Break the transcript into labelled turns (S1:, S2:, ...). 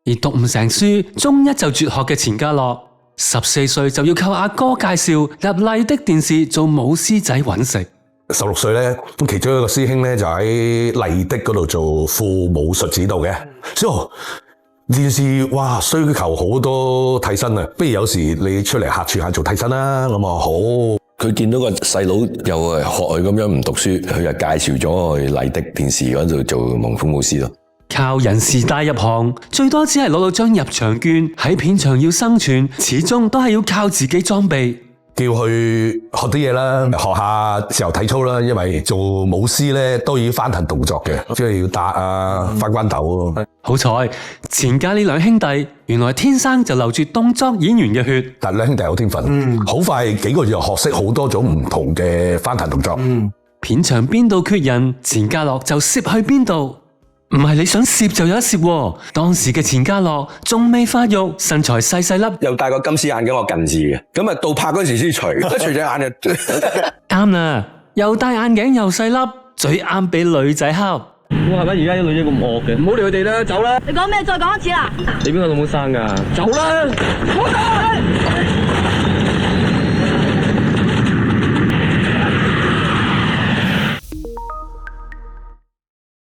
S1: 而讀唔成書，中一就輟學嘅錢嘉樂，14歲就要靠阿哥介紹入麗的電視做舞獅仔揾食。
S2: 16歲咧，咁其中一個師兄咧就喺麗的嗰度做副武術指導嘅。電視哇需求好多替身啊，不如有時你出嚟客串下做替身啦。咁啊好，
S3: 佢見到個細佬又學佢咁樣唔讀書，佢就介紹咗我去麗的電視嗰度做龍虎武師咯。
S1: 靠人事帶入行，最多只係攞到張入場券，喺片場要生存，始終都係要靠自己裝備。
S2: 叫佢學啲嘢啦，學下自由體操啦，因為做武師咧都要翻騰動作嘅，即係要打啊、翻關斗。
S1: 好彩錢家呢兩兄弟原來天生就流住動作演員嘅血，
S2: 但兩兄弟有天分，好快幾個月就學識好多種唔同嘅翻騰動作。
S1: 片場邊度缺人，錢嘉樂就攝去邊度。唔係你想攝就有得攝喎。當時嘅錢嘉樂仲未發育，身材細細粒，
S4: 又戴個金絲眼鏡，我近視嘅，咁啊到拍嗰時先除，一除隻眼就
S1: 啱啦，又戴眼鏡又細粒，最啱俾女仔恰。
S5: 哇！係咪而家啲女仔咁惡嘅？唔好理佢哋啦，走啦！
S6: 你講咩？再講一次啦！
S5: 你邊個老母生㗎？走啦！